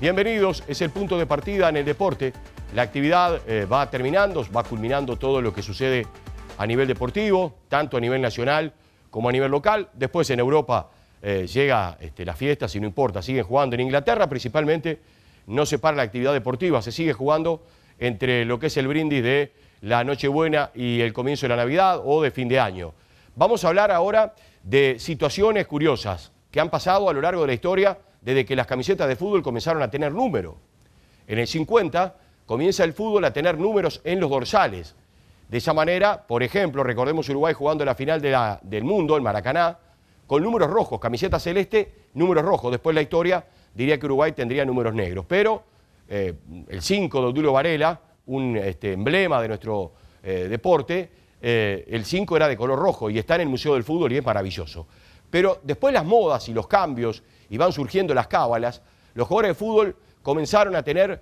Bienvenidos, es el punto de partida en el deporte. La actividad va terminando, va culminando todo lo que sucede a nivel deportivo, tanto a nivel nacional como a nivel local. Después en Europa llega la fiesta, si no importa, siguen jugando. En Inglaterra principalmente no se para la actividad deportiva, se sigue jugando entre lo que es el brindis de la Nochebuena y el comienzo de la Navidad o de fin de año. Vamos a hablar ahora de situaciones curiosas que han pasado a lo largo de la historia desde que las camisetas de fútbol comenzaron a tener número. En el 50 comienza el fútbol a tener números en los dorsales. De esa manera, por ejemplo, recordemos Uruguay jugando la final del mundo, en Maracaná, con números rojos, camiseta celeste, números rojos. Después la historia diría que Uruguay tendría números negros. Pero el 5 de Obdulio Varela, un emblema de nuestro deporte, el 5 era de color rojo y está en el Museo del Fútbol y es maravilloso. Pero después las modas y los cambios, y van surgiendo las cábalas, los jugadores de fútbol comenzaron a tener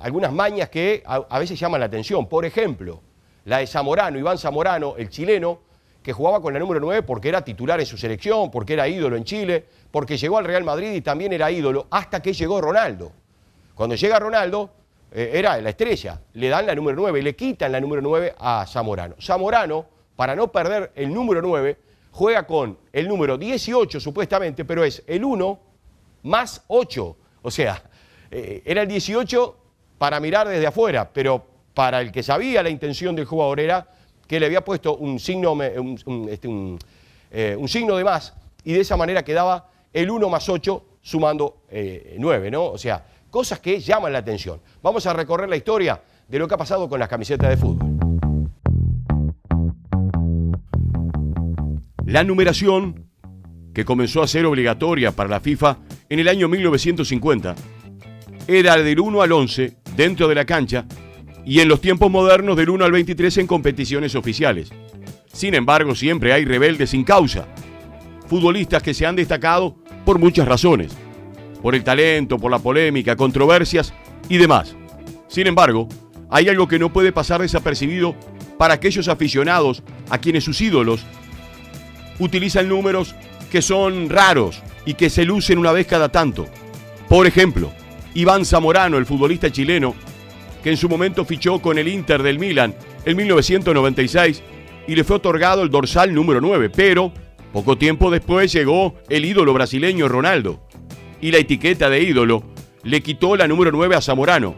algunas mañas que a veces llaman la atención. Por ejemplo, la de Zamorano, Iván Zamorano, el chileno, que jugaba con la número 9 porque era titular en su selección, porque era ídolo en Chile, porque llegó al Real Madrid y también era ídolo, hasta que llegó Ronaldo. Cuando llega Ronaldo, era la estrella, le dan la número 9, le quitan la número 9 a Zamorano. Zamorano, para no perder el número 9, juega con el número 18 supuestamente, pero es el 1 más 8. O sea, era el 18 para mirar desde afuera, pero para el que sabía la intención del jugador era que le había puesto un signo de más y de esa manera quedaba el 1 más 8 sumando 9, ¿no? O sea, cosas que llaman la atención. Vamos a recorrer la historia de lo que ha pasado con las camisetas de fútbol. La numeración, que comenzó a ser obligatoria para la FIFA en el año 1950, era del 1 al 11 dentro de la cancha y en los tiempos modernos del 1 al 23 en competiciones oficiales. Sin embargo, siempre hay rebeldes sin causa, futbolistas que se han destacado por muchas razones, por el talento, por la polémica, controversias y demás. Sin embargo, hay algo que no puede pasar desapercibido para aquellos aficionados a quienes sus ídolos utilizan números que son raros y que se lucen una vez cada tanto. Por ejemplo, Iván Zamorano, el futbolista chileno, que en su momento fichó con el Inter del Milán en 1996 y le fue otorgado el dorsal número 9, pero poco tiempo después llegó el ídolo brasileño Ronaldo y la etiqueta de ídolo le quitó la número 9 a Zamorano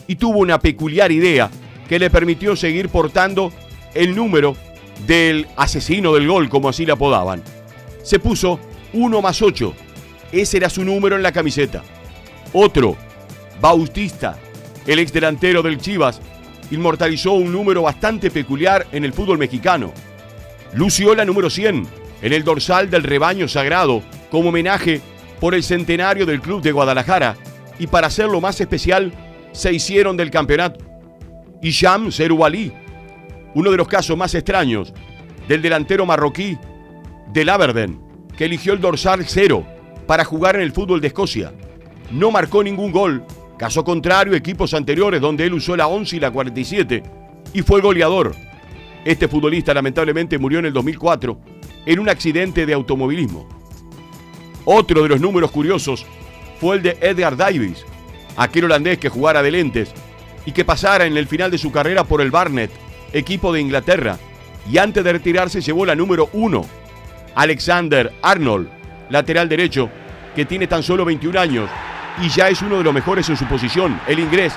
y tuvo una peculiar idea que le permitió seguir portando el número del asesino del gol, como así le apodaban. Se puso 1 más 8. Ese era su número en la camiseta. Otro, Bautista, el exdelantero del Chivas, inmortalizó un número bastante peculiar en el fútbol mexicano. Lució la número 100 en el dorsal del rebaño sagrado como homenaje por el centenario del club de Guadalajara y para hacerlo más especial se hicieron del campeonato. Hicham Zerouali, uno de los casos más extraños del delantero marroquí del Aberdeen, que eligió el dorsal 0 para jugar en el fútbol de Escocia. No marcó ningún gol, caso contrario a equipos anteriores donde él usó la 11 y la 47 y fue goleador. Este futbolista lamentablemente murió en el 2004 en un accidente de automovilismo. Otro de los números curiosos fue el de Edgar Davies, aquel holandés que jugara de lentes y que pasara en el final de su carrera por el Barnet, equipo de Inglaterra, y antes de retirarse llevó la número 1. Alexander Arnold, lateral derecho, que tiene tan solo 21 años y ya es uno de los mejores en su posición. El inglés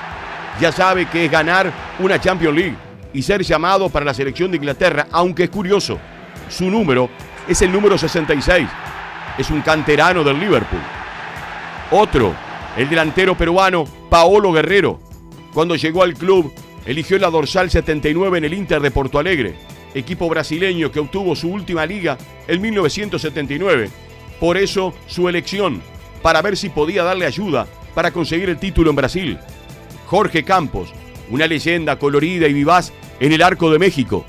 ya sabe que es ganar una Champions League y ser llamado para la selección de Inglaterra, aunque es curioso, su número es el número 66. Es un canterano del Liverpool. Otro, el delantero peruano Paolo Guerrero, cuando llegó al club, eligió la dorsal 79 en el Inter de Porto Alegre, equipo brasileño que obtuvo su última liga en 1979. Por eso su elección, para ver si podía darle ayuda para conseguir el título en Brasil. Jorge Campos, una leyenda colorida y vivaz en el Arco de México,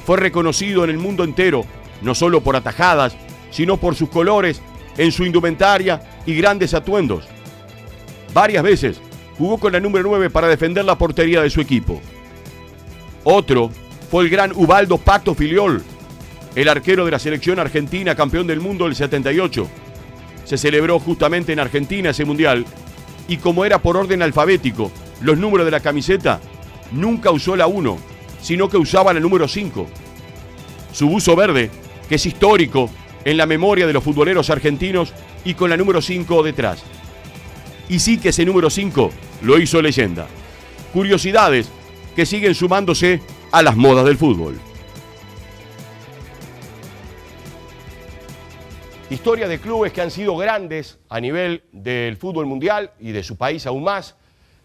fue reconocido en el mundo entero, no solo por atajadas, sino por sus colores en su indumentaria y grandes atuendos. Varias veces jugó con la número 9 para defender la portería de su equipo. Otro fue el gran Ubaldo Pato Filiol, el arquero de la selección argentina, campeón del mundo del 78. Se celebró justamente en Argentina ese mundial y como era por orden alfabético los números de la camiseta, nunca usó la 1, sino que usaba la número 5. Su buzo verde, que es histórico en la memoria de los futboleros argentinos y con la número 5 detrás. Y sí que ese número 5 lo hizo leyenda. Curiosidades que siguen sumándose a las modas del fútbol. Historia de clubes que han sido grandes a nivel del fútbol mundial y de su país aún más,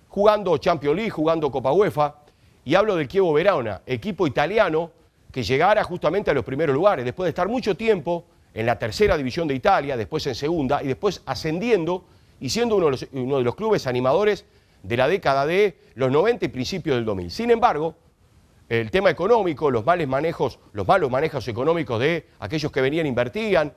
jugando Champions League, jugando Copa UEFA, y hablo del Chievo Verona, equipo italiano que llegara justamente a los primeros lugares, después de estar mucho tiempo en la tercera división de Italia, después en segunda, y después ascendiendo y siendo uno de los clubes animadores de la década de los 90 y principios del 2000. Sin embargo, el tema económico, los malos manejos económicos de aquellos que venían, invertían,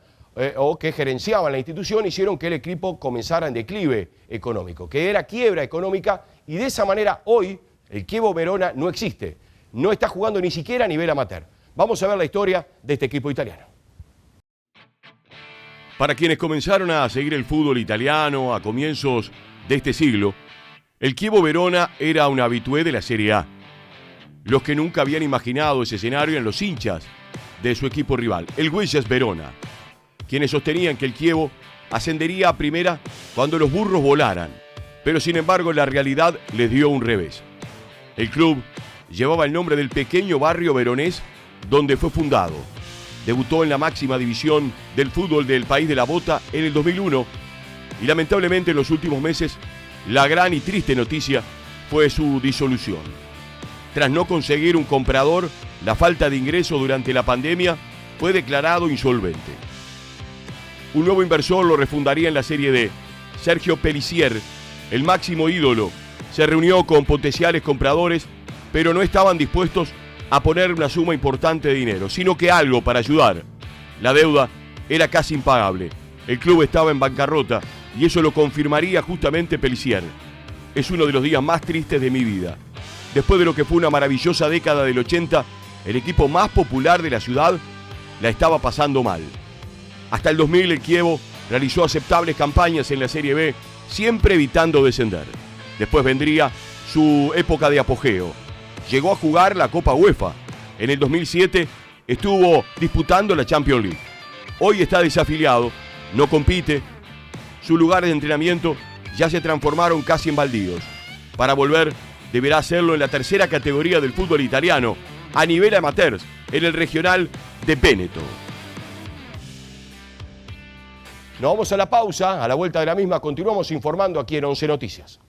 o que gerenciaban la institución, hicieron que el equipo comenzara en declive económico, que era quiebra económica, y de esa manera hoy el Chievo Verona no existe, no está jugando ni siquiera a nivel amateur. Vamos a ver la historia de este equipo italiano. Para quienes comenzaron a seguir el fútbol italiano a comienzos de este siglo, el Chievo Verona era un habitué de la Serie A. Los que nunca habían imaginado ese escenario eran los hinchas de su equipo rival, el Hellas Verona, quienes sostenían que el Chievo ascendería a primera cuando los burros volaran, pero sin embargo la realidad les dio un revés. El club llevaba el nombre del pequeño barrio veronés donde fue fundado. Debutó en la máxima división del fútbol del país de la bota en el 2001 y lamentablemente en los últimos meses la gran y triste noticia fue su disolución. Tras no conseguir un comprador, la falta de ingreso durante la pandemia, fue declarado insolvente. Un nuevo inversor lo refundaría en la Serie D. Sergio Pellissier, el máximo ídolo, se reunió con potenciales compradores, pero no estaban dispuestos a poner una suma importante de dinero, sino que algo para ayudar. La deuda era casi impagable. El club estaba en bancarrota y eso lo confirmaría justamente Pellissier. Es uno de los días más tristes de mi vida. Después de lo que fue una maravillosa década del 80, el equipo más popular de la ciudad la estaba pasando mal. Hasta el 2000 el Chievo realizó aceptables campañas en la Serie B, siempre evitando descender. Después vendría su época de apogeo. Llegó a jugar la Copa UEFA. En el 2007 estuvo disputando la Champions League. Hoy está desafiliado, no compite. Sus lugares de entrenamiento ya se transformaron casi en baldíos. Para volver, deberá hacerlo en la tercera categoría del fútbol italiano, a nivel amateur, en el regional de Véneto. Nos vamos a la pausa, a la vuelta de la misma continuamos informando aquí en 11 Noticias.